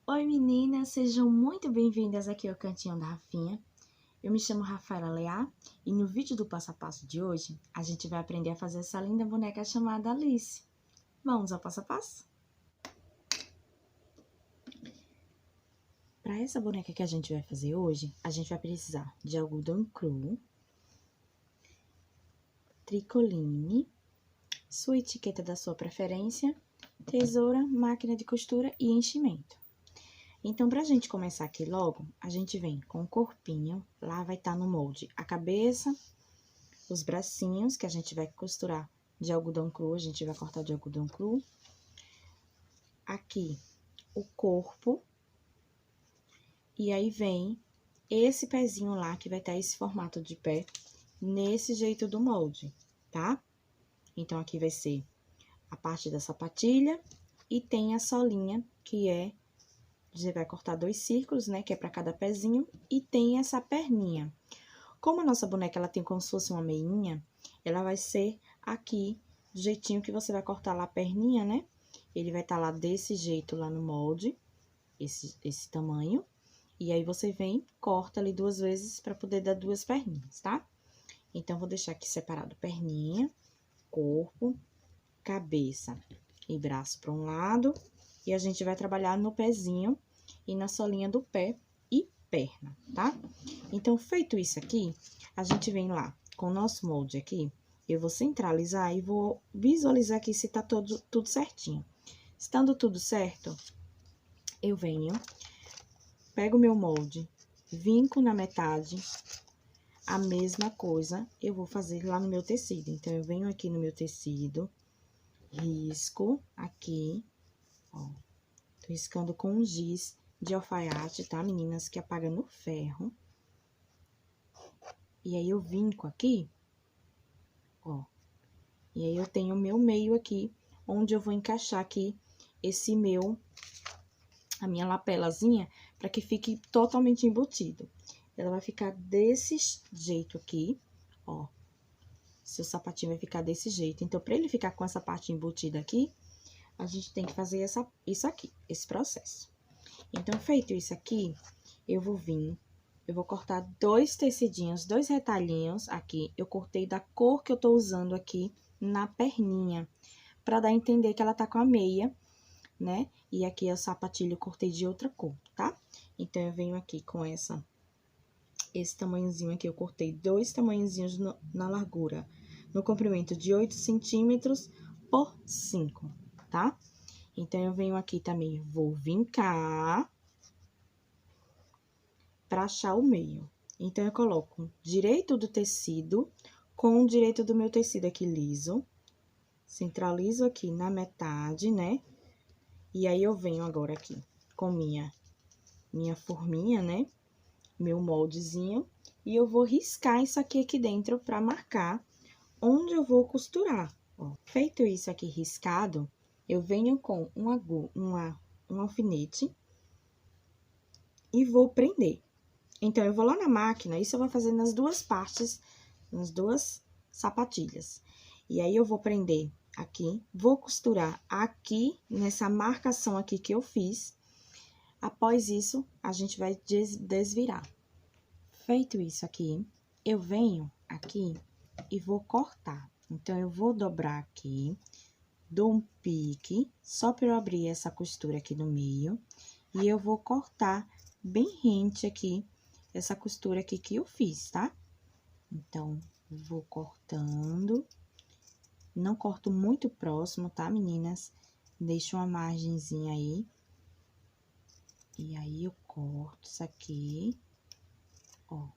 Oi meninas, sejam muito bem-vindas aqui ao Cantinho da Rafinha. Eu me chamo Rafaela Leá e no vídeo do passo a passo de hoje, a gente vai aprender a fazer essa linda boneca chamada Alice. Vamos ao passo a passo? Para essa boneca que a gente vai fazer hoje, a gente vai precisar de algodão cru, tricoline, sua etiqueta da sua preferência, tesoura, máquina de costura e enchimento. Então, pra gente começar aqui logo, a gente vem com o corpinho, lá vai estar no molde a cabeça, os bracinhos, que a gente vai costurar de algodão cru, a gente vai cortar de algodão cru. Aqui, o corpo. E aí vem esse pezinho lá, que vai estar esse formato de pé, nesse jeito do molde, tá? Então, aqui vai ser a parte da sapatilha e tem a solinha, que é... Você vai cortar 2 círculos, né, que é pra cada pezinho, e tem essa perninha. Como a nossa boneca, ela tem como se fosse uma meinha, ela vai ser aqui, do jeitinho que você vai cortar lá a perninha, né? Ele vai estar lá desse jeito, lá no molde, esse tamanho. E aí, você vem, corta ali 2 vezes pra poder dar 2 perninhas, tá? Então, vou deixar aqui separado perninha, corpo, cabeça e braço pra um lado. E a gente vai trabalhar no pezinho e na solinha do pé e perna, tá? Então, feito isso aqui, a gente vem lá com o nosso molde aqui. Eu vou centralizar e vou visualizar aqui se tá tudo certinho. Estando tudo certo, eu venho, pego o meu molde, vinco na metade, a mesma coisa eu vou fazer lá no meu tecido. Então, eu venho aqui no meu tecido, risco aqui, ó. Tô riscando com um giz de alfaiate, tá, meninas? Que apaga no ferro. E aí, eu vinco aqui, ó. E aí, eu tenho o meu meio aqui, onde eu vou encaixar aqui a minha lapelazinha, pra que fique totalmente embutido. Ela vai ficar desse jeito aqui, ó. Seu sapatinho vai ficar desse jeito. Então, pra ele ficar com essa parte embutida aqui, a gente tem que fazer isso aqui, esse processo. Então, feito isso aqui, eu vou cortar 2 tecidinhos, 2 retalhinhos aqui. Eu cortei da cor que eu tô usando aqui na perninha, pra dar a entender que ela tá com a meia, né? E aqui o sapatilho eu cortei de outra cor, tá? Então, eu venho aqui com esse tamanhozinho aqui, eu cortei 2 tamanhozinhos na largura, no comprimento de 8 centímetros por 5, tá? Então, eu venho aqui também, vou vincar pra achar o meio. Então, eu coloco direito do tecido com o direito do meu tecido aqui liso. Centralizo aqui na metade, né? E aí, eu venho agora aqui com minha forminha, né? Meu moldezinho. E eu vou riscar isso aqui dentro pra marcar onde eu vou costurar, ó. Feito isso aqui riscado, eu venho com um alfinete e vou prender. Então, eu vou lá na máquina, isso eu vou fazer nas 2 partes, nas 2 sapatilhas. E aí, eu vou prender aqui, vou costurar aqui, nessa marcação aqui que eu fiz. Após isso, a gente vai desvirar. Feito isso aqui, eu venho aqui e vou cortar. Então, eu vou dobrar aqui, dou um pique, só pra eu abrir essa costura aqui no meio. E eu vou cortar bem rente aqui, essa costura aqui que eu fiz, tá? Então, vou cortando. Não corto muito próximo, tá, meninas? Deixo uma margenzinha aí. E aí, eu corto isso aqui, ó.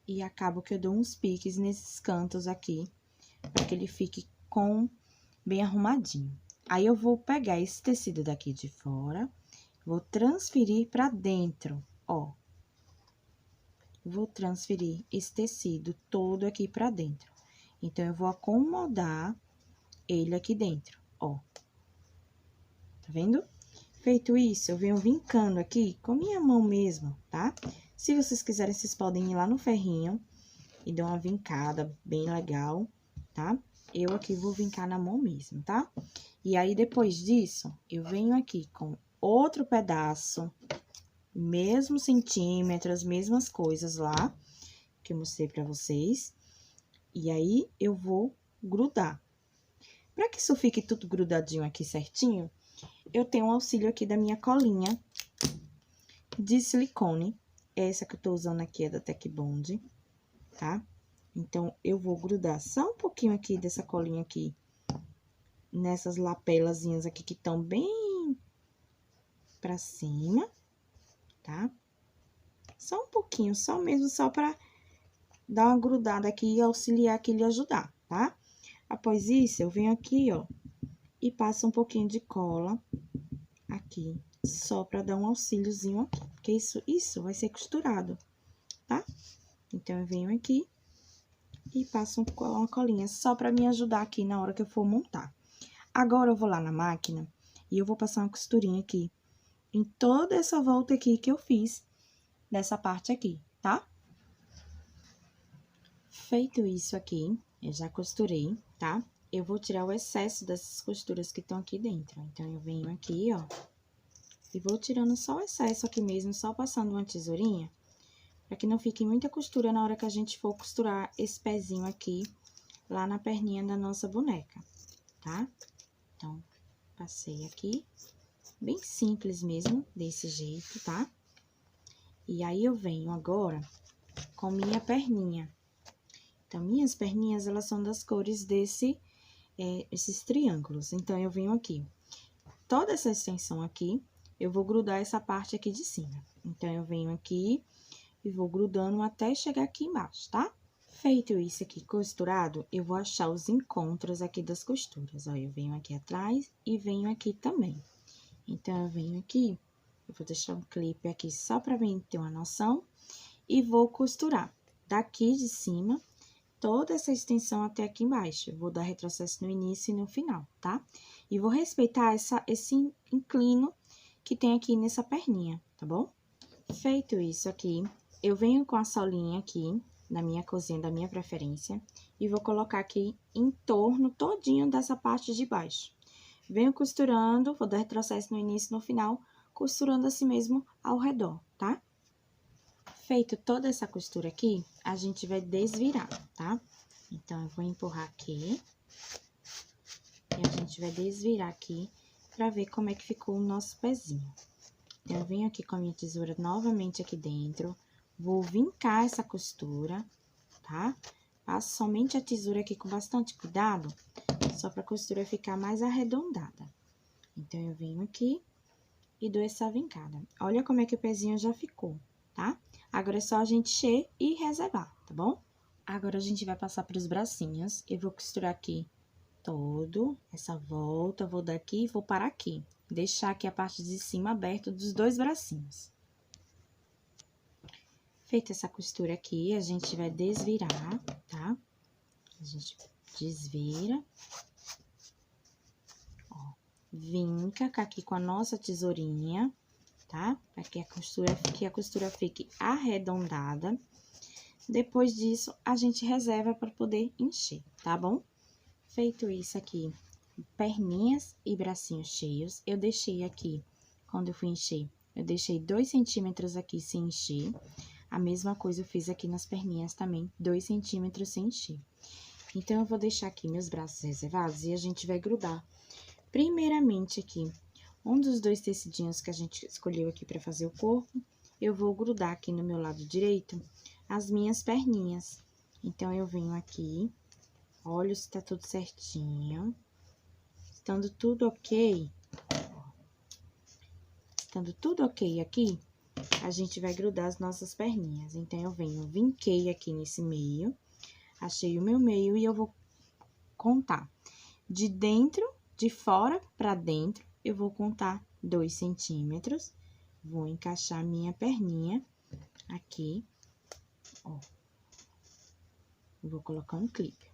E acabo que eu dou uns piques nesses cantos aqui, pra que ele fique bem arrumadinho. Aí, eu vou pegar esse tecido daqui de fora, vou transferir pra dentro, ó. Vou transferir esse tecido todo aqui pra dentro. Então, eu vou acomodar ele aqui dentro, ó. Tá vendo? Feito isso, eu venho vincando aqui com minha mão mesmo, tá? Se vocês quiserem, vocês podem ir lá no ferrinho e dar uma vincada bem legal, tá? Eu aqui vou vincar na mão mesmo, tá? E aí, depois disso, eu venho aqui com outro pedaço, mesmo centímetros, mesmas coisas lá, que eu mostrei pra vocês. E aí, eu vou grudar. Pra que isso fique tudo grudadinho aqui certinho, eu tenho um auxílio aqui da minha colinha de silicone. Essa que eu tô usando aqui é da Tec Bond, tá? Então, eu vou grudar só um pouquinho aqui dessa colinha aqui, nessas lapelazinhas aqui que estão bem pra cima, tá? Só um pouquinho, só mesmo, só pra dar uma grudada aqui e auxiliar aqui, lhe ajudar, tá? Após isso, eu venho aqui, ó, e passo um pouquinho de cola aqui, só pra dar um auxíliozinho aqui, porque isso vai ser costurado, tá? Então, eu venho aqui e passo uma colinha só pra me ajudar aqui na hora que eu for montar. Agora, eu vou lá na máquina e eu vou passar uma costurinha aqui em toda essa volta aqui que eu fiz nessa parte aqui, tá? Feito isso aqui, eu já costurei, tá? Eu vou tirar o excesso dessas costuras que estão aqui dentro. Então, eu venho aqui, ó, e vou tirando só o excesso aqui mesmo, só passando uma tesourinha, pra que não fique muita costura na hora que a gente for costurar esse pezinho aqui, lá na perninha da nossa boneca, tá? Então, passei aqui, bem simples mesmo, desse jeito, tá? E aí, eu venho agora com minha perninha. Então, minhas perninhas, elas são das cores esses triângulos. Então, eu venho aqui, toda essa extensão aqui, eu vou grudar essa parte aqui de cima. Então, eu venho aqui e vou grudando até chegar aqui embaixo, tá? Feito isso aqui costurado, eu vou achar os encontros aqui das costuras. Ó, eu venho aqui atrás e venho aqui também. Então, eu venho aqui, eu vou deixar um clipe aqui só pra mim ter uma noção, e vou costurar daqui de cima toda essa extensão até aqui embaixo. Eu vou dar retrocesso no início e no final, tá? E vou respeitar esse inclino que tem aqui nessa perninha, tá bom? Feito isso aqui, eu venho com a solinha aqui, na minha cozinha da minha preferência, e vou colocar aqui em torno todinho dessa parte de baixo. Venho costurando, vou dar retrocesso no início e no final, costurando assim mesmo ao redor, tá? Feito toda essa costura aqui, a gente vai desvirar, tá? Então, eu vou empurrar aqui. E a gente vai desvirar aqui pra ver como é que ficou o nosso pezinho. Então, eu venho aqui com a minha tesoura novamente aqui dentro. Vou vincar essa costura, tá? Passo somente a tesoura aqui com bastante cuidado, só pra costura ficar mais arredondada. Então, eu venho aqui e dou essa vincada. Olha como é que o pezinho já ficou, tá? Agora, é só a gente encher e reservar, tá bom? Agora, a gente vai passar pros bracinhos. Eu vou costurar aqui todo essa volta, vou daqui e vou parar aqui. Deixar aqui a parte de cima aberta dos dois bracinhos. Feita essa costura aqui, a gente vai desvirar, tá? A gente desvira. Ó, vinca aqui com a nossa tesourinha, tá? Para que a costura fique arredondada. Depois disso, a gente reserva para poder encher, tá bom? Feito isso aqui, perninhas e bracinhos cheios, eu deixei aqui, quando eu fui encher, eu deixei 2 centímetros aqui sem encher. A mesma coisa eu fiz aqui nas perninhas também, 2 centímetros sem encher. Então, eu vou deixar aqui meus braços reservados e a gente vai grudar. Primeiramente aqui, um dos 2 tecidinhos que a gente escolheu aqui pra fazer o corpo, eu vou grudar aqui no meu lado direito as minhas perninhas. Então, eu venho aqui, olho se tá tudo certinho. Estando tudo ok, aqui, a gente vai grudar as nossas perninhas. Então, eu vinquei aqui nesse meio, achei o meu meio e eu vou contar de fora pra dentro, eu vou contar 2 centímetros, vou encaixar minha perninha aqui, ó. Vou colocar um clipe.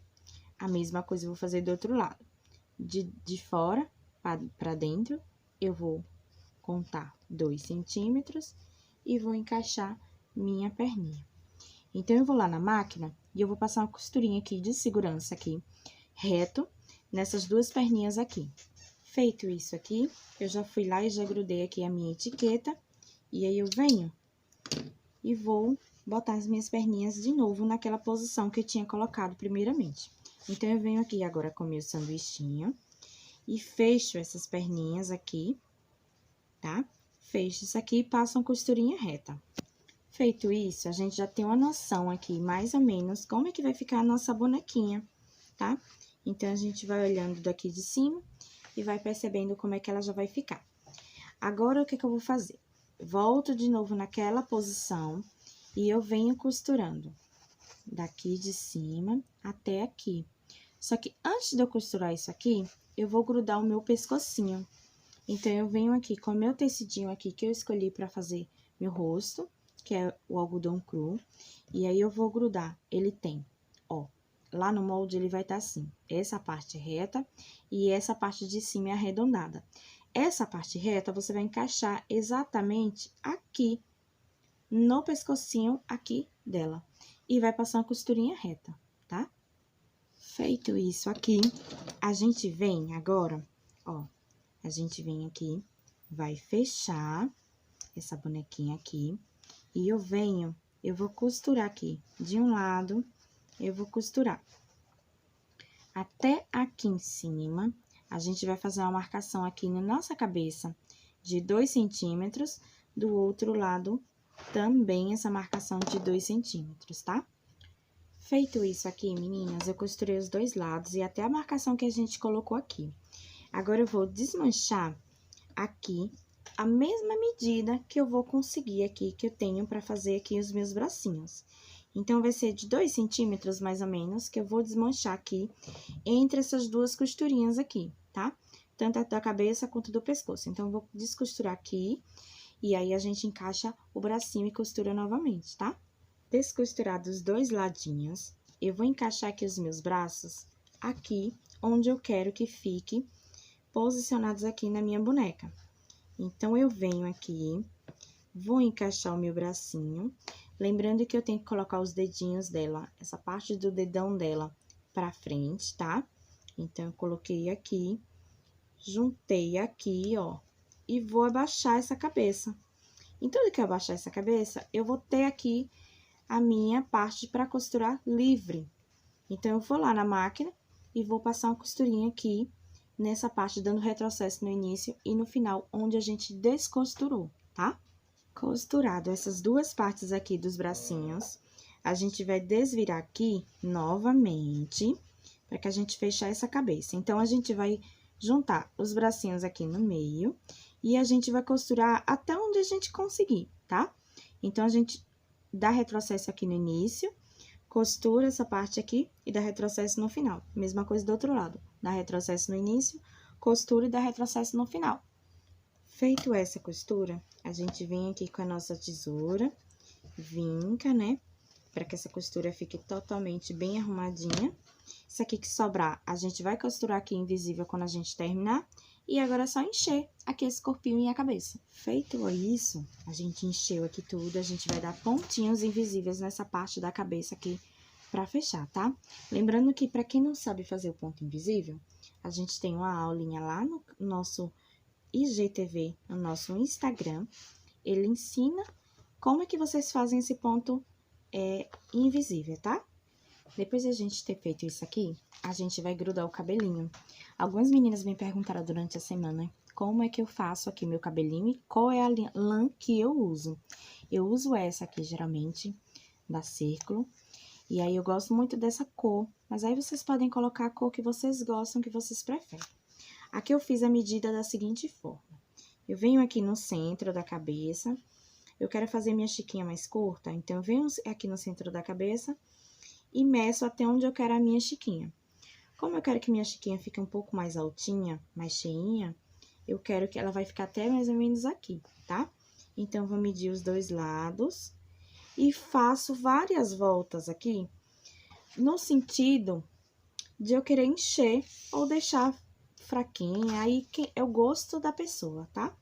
A mesma coisa eu vou fazer do outro lado. De fora pra dentro, eu vou contar 2 centímetros e vou encaixar minha perninha. Então, eu vou lá na máquina e eu vou passar uma costurinha aqui de segurança aqui, reto, nessas 2 perninhas aqui. Feito isso aqui, eu já fui lá e já grudei aqui a minha etiqueta. E aí, eu venho e vou botar as minhas perninhas de novo naquela posição que eu tinha colocado primeiramente. Então, eu venho aqui agora com o meu sanduichinho e fecho essas perninhas aqui, tá? Fecho isso aqui e passo uma costurinha reta. Feito isso, a gente já tem uma noção aqui, mais ou menos, como é que vai ficar a nossa bonequinha, tá? Então, a gente vai olhando daqui de cima e vai percebendo como é que ela já vai ficar. Agora, o que eu vou fazer? Volto de novo naquela posição e eu venho costurando daqui de cima até aqui. Só que antes de eu costurar isso aqui, eu vou grudar o meu pescocinho. Então, eu venho aqui com o meu tecidinho aqui que eu escolhi pra fazer meu rosto, que é o algodão cru. E aí, eu vou grudar. Ele tem, ó, lá no molde ele vai estar assim, essa parte reta e essa parte de cima é arredondada. Essa parte reta, você vai encaixar exatamente aqui, no pescocinho aqui dela. E vai passar uma costurinha reta, tá? Feito isso aqui, a gente vem agora, ó, a gente vem aqui, vai fechar essa bonequinha aqui. E eu vou costurar aqui de um lado, eu vou costurar até aqui em cima. A gente vai fazer uma marcação aqui na nossa cabeça de 2 centímetros, do outro lado também essa marcação de 2 centímetros, tá? Feito isso aqui, meninas, eu costurei os dois lados e até a marcação que a gente colocou aqui. Agora, eu vou desmanchar aqui a mesma medida que eu vou conseguir aqui, que eu tenho pra fazer aqui os meus bracinhos. Então, vai ser de 2 centímetros, mais ou menos, que eu vou desmanchar aqui entre essas duas costurinhas aqui, tá? Tanto a da cabeça quanto do pescoço. Então, eu vou descosturar aqui, e aí a gente encaixa o bracinho e costura novamente, tá? Descosturado os dois ladinhos, eu vou encaixar aqui os meus braços aqui, onde eu quero que fique posicionados aqui na minha boneca. Então, eu venho aqui, vou encaixar o meu bracinho, lembrando que eu tenho que colocar os dedinhos dela, essa parte do dedão dela pra frente, tá? Então, eu coloquei aqui, juntei aqui, ó, e vou abaixar essa cabeça. Então, que eu abaixar essa cabeça, eu vou ter aqui a minha parte pra costurar livre. Então, eu vou lá na máquina e vou passar uma costurinha aqui, nessa parte, dando retrocesso no início e no final, onde a gente descosturou, tá? Costurado essas duas partes aqui dos bracinhos, a gente vai desvirar aqui novamente, para que a gente fechar essa cabeça. Então, a gente vai juntar os bracinhos aqui no meio e a gente vai costurar até onde a gente conseguir, tá? Então, a gente dá retrocesso aqui no início, costura essa parte aqui e dá retrocesso no final. Mesma coisa do outro lado, dá retrocesso no início, costura e dá retrocesso no final. Feito essa costura, a gente vem aqui com a nossa tesoura, vinca, né? Para que essa costura fique totalmente bem arrumadinha. Isso aqui que sobrar, a gente vai costurar aqui invisível quando a gente terminar. E agora é só encher aqui esse corpinho e a cabeça. Feito isso, a gente encheu aqui tudo, a gente vai dar pontinhos invisíveis nessa parte da cabeça aqui pra fechar, tá? Lembrando que pra quem não sabe fazer o ponto invisível, a gente tem uma aulinha lá no nosso IGTV, no nosso Instagram. Ele ensina como é que vocês fazem esse ponto invisível, tá? Depois de a gente ter feito isso aqui, a gente vai grudar o cabelinho. Algumas meninas me perguntaram durante a semana como é que eu faço aqui meu cabelinho e qual é a lã que eu uso. Eu uso essa aqui, geralmente, da Círculo. E aí, eu gosto muito dessa cor, mas aí vocês podem colocar a cor que vocês gostam, que vocês preferem. Aqui eu fiz a medida da seguinte forma. Eu venho aqui no centro da cabeça, eu quero fazer minha chiquinha mais curta, então eu venho aqui no centro da cabeça e meço até onde eu quero a minha chiquinha. Como eu quero que minha chiquinha fique um pouco mais altinha, mais cheinha, eu quero que ela vai ficar até mais ou menos aqui, tá? Então, eu vou medir os dois lados e faço várias voltas aqui, no sentido de eu querer encher ou deixar fraquinha, aí é o gosto da pessoa, tá?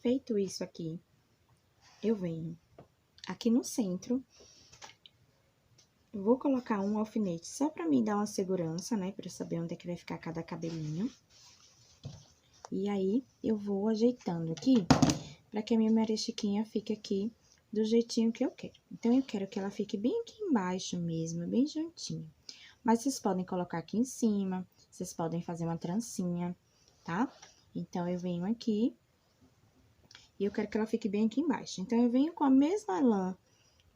Feito isso aqui, eu venho aqui no centro, vou colocar um alfinete só pra me dar uma segurança, né? Pra eu saber onde é que vai ficar cada cabelinho. E aí, eu vou ajeitando aqui, pra que a minha merechiquinha fique aqui do jeitinho que eu quero. Então, eu quero que ela fique bem aqui embaixo mesmo, bem juntinho. Mas vocês podem colocar aqui em cima, vocês podem fazer uma trancinha, tá? Então, eu venho aqui e eu quero que ela fique bem aqui embaixo. Então, eu venho com a mesma lã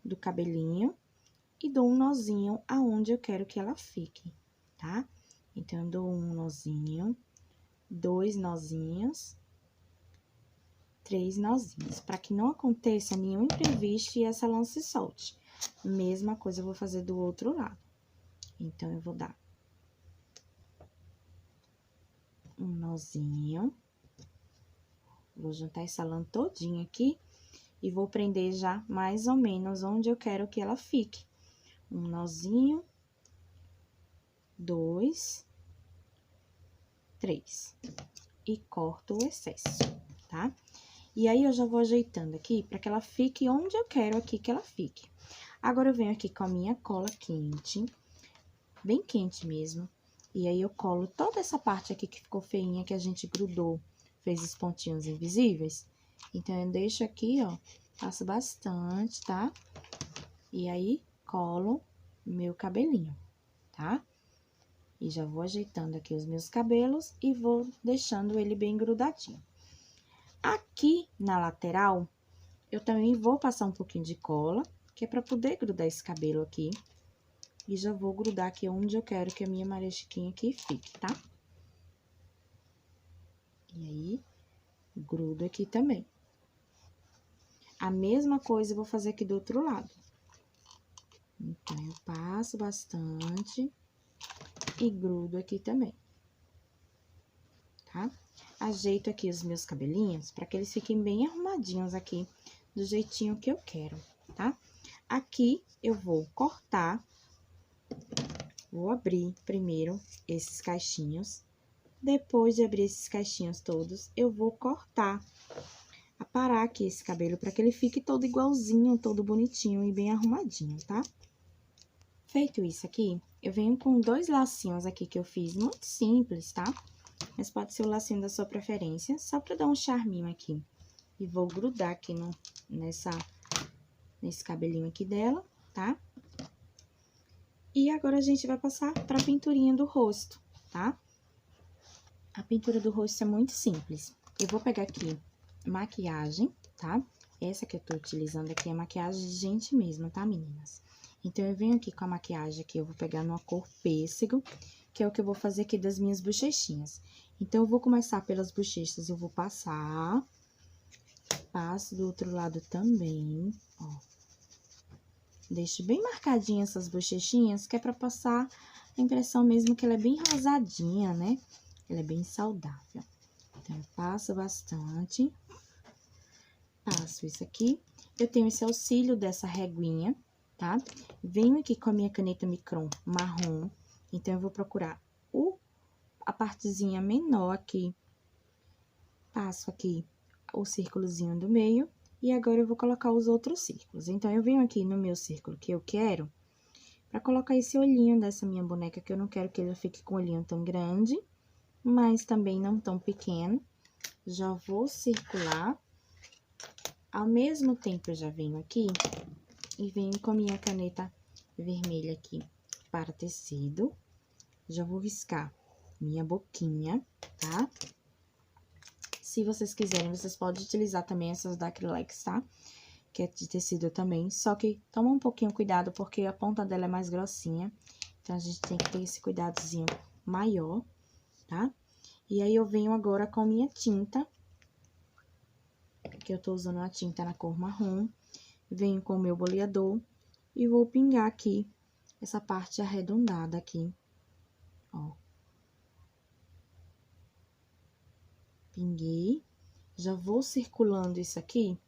do cabelinho e dou um nozinho aonde eu quero que ela fique, tá? Então, eu dou um nozinho, 2 nozinhos, 3 nozinhos, para que não aconteça nenhum imprevisto e essa lã se solte. Mesma coisa eu vou fazer do outro lado. Então, eu vou dar um nozinho, vou juntar essa lã todinha aqui e vou prender já mais ou menos onde eu quero que ela fique. Um nozinho, 2, 3. E corto o excesso, tá? E aí, eu já vou ajeitando aqui pra que ela fique onde eu quero aqui que ela fique. Agora, eu venho aqui com a minha cola quente, bem quente mesmo. E aí, eu colo toda essa parte aqui que ficou feinha, que a gente grudou, fez os pontinhos invisíveis. Então, eu deixo aqui, ó, passo bastante, tá? E aí, colo meu cabelinho, tá? E já vou ajeitando aqui os meus cabelos e vou deixando ele bem grudadinho. Aqui na lateral, eu também vou passar um pouquinho de cola, que é pra poder grudar esse cabelo aqui. E já vou grudar aqui onde eu quero que a minha marechiquinha aqui fique, tá? E aí, grudo aqui também. A mesma coisa eu vou fazer aqui do outro lado. Então, eu passo bastante e grudo aqui também, tá? Ajeito aqui os meus cabelinhos pra que eles fiquem bem arrumadinhos aqui, do jeitinho que eu quero, tá? Aqui, eu vou cortar, vou abrir primeiro esses caixinhos. Depois de abrir esses caixinhos todos, eu vou cortar, aparar aqui esse cabelo pra que ele fique todo igualzinho, todo bonitinho e bem arrumadinho, tá? Feito isso aqui, eu venho com 2 lacinhos aqui que eu fiz, muito simples, tá? Mas pode ser o lacinho da sua preferência, só pra dar um charminho aqui. E vou grudar aqui nesse cabelinho aqui dela, tá? E agora, a gente vai passar pra pinturinha do rosto, tá? A pintura do rosto é muito simples. Eu vou pegar aqui maquiagem, tá? Essa que eu tô utilizando aqui é maquiagem de gente mesmo, tá, meninas? Então, eu venho aqui com a maquiagem aqui, eu vou pegar numa cor pêssego, que é o que eu vou fazer aqui das minhas bochechinhas. Então, eu vou começar pelas bochechas, eu vou passar, passo do outro lado também, ó. Deixo bem marcadinha essas bochechinhas, que é pra passar a impressão mesmo que ela é bem rosadinha, né? Ela é bem saudável. Então, eu passo bastante, passo isso aqui. Eu tenho esse auxílio dessa reguinha, tá? Venho aqui com a minha caneta Micron marrom, então, eu vou procurar a partezinha menor aqui, passo aqui o círculozinho do meio, e agora eu vou colocar os outros círculos. Então, eu venho aqui no meu círculo que eu quero, pra colocar esse olhinho dessa minha boneca, que eu não quero que ele fique com o olhinho tão grande, mas também não tão pequeno. Já vou circular. Ao mesmo tempo, eu já venho aqui e venho com a minha caneta vermelha aqui para tecido. Já vou riscar minha boquinha, tá? Se vocês quiserem, vocês podem utilizar também essas da Acrylex, tá? Que é de tecido também, só que toma um pouquinho cuidado, porque a ponta dela é mais grossinha. Então, a gente tem que ter esse cuidadozinho maior, tá? E aí, eu venho agora com a minha tinta, que eu tô usando a tinta na cor marrom. Venho com o meu boleador e vou pingar aqui essa parte arredondada aqui, ó. Pinguei. Já vou circulando isso aqui,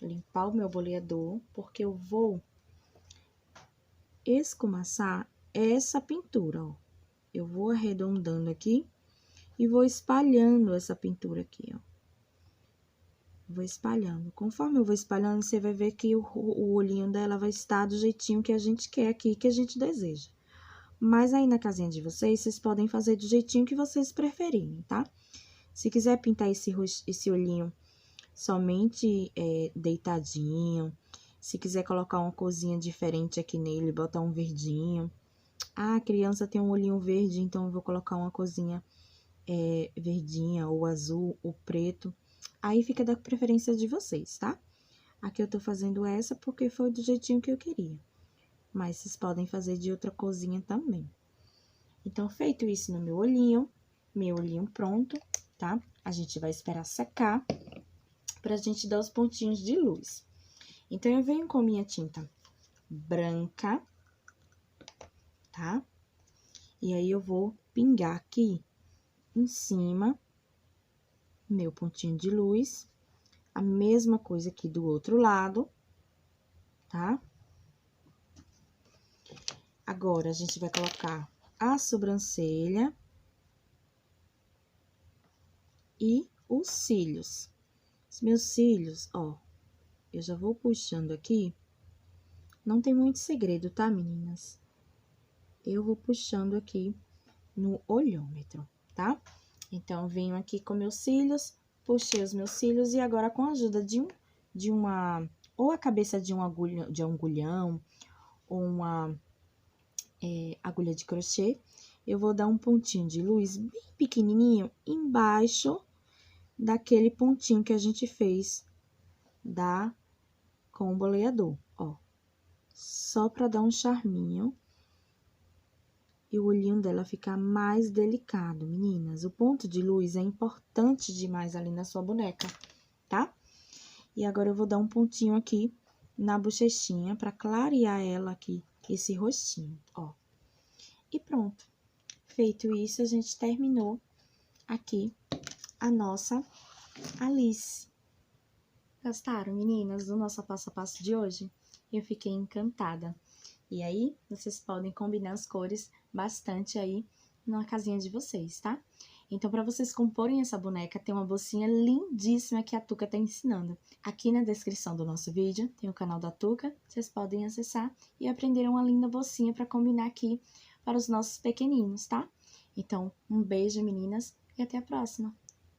limpar o meu boleador, porque eu vou escumaçar essa pintura, ó. Eu vou arredondando aqui e vou espalhando essa pintura aqui, ó. Vou espalhando. Conforme eu vou espalhando, você vai ver que o olhinho dela vai estar do jeitinho que a gente quer aqui, que a gente deseja. Mas aí, na casinha de vocês, vocês podem fazer do jeitinho que vocês preferirem, tá? Se quiser pintar esse olhinho somente deitadinho, se quiser colocar uma corzinha diferente aqui nele, botar um verdinho. Ah, a criança tem um olhinho verde, então eu vou colocar uma corzinha verdinha, ou azul, ou preto. Aí fica da preferência de vocês, tá? Aqui eu tô fazendo essa porque foi do jeitinho que eu queria. Mas vocês podem fazer de outra corzinha também. Então, feito isso no meu olhinho pronto, tá? A gente vai esperar secar pra gente dar os pontinhos de luz. Então, eu venho com minha tinta branca, tá? E aí, eu vou pingar aqui em cima meu pontinho de luz. A mesma coisa aqui do outro lado, tá? Agora, a gente vai colocar a sobrancelha e os cílios. Os meus cílios, ó, eu já vou puxando aqui. Não tem muito segredo, tá, meninas? Eu vou puxando aqui no olhômetro, tá? Então, eu venho aqui com meus cílios, puxei os meus cílios e agora com a ajuda de uma... ou a cabeça de um agulhão, ou uma agulha de crochê, eu vou dar um pontinho de luz bem pequenininho embaixo daquele pontinho que a gente fez com o boleador, ó. Só pra dar um charminho e o olhinho dela ficar mais delicado, meninas. O ponto de luz é importante demais ali na sua boneca, tá? E agora eu vou dar um pontinho aqui na bochechinha pra clarear ela aqui, esse rostinho, ó. E pronto. Feito isso, a gente terminou aqui a nossa Alice. Gostaram, meninas, do nosso passo a passo de hoje? Eu fiquei encantada. E aí, vocês podem combinar as cores bastante aí na casinha de vocês, tá? Então, para vocês comporem essa boneca, tem uma bolsinha lindíssima que a Tuca tá ensinando. Aqui na descrição do nosso vídeo tem o canal da Tuca, vocês podem acessar e aprender uma linda bolsinha para combinar aqui para os nossos pequeninos, tá? Então, um beijo, meninas, e até a próxima!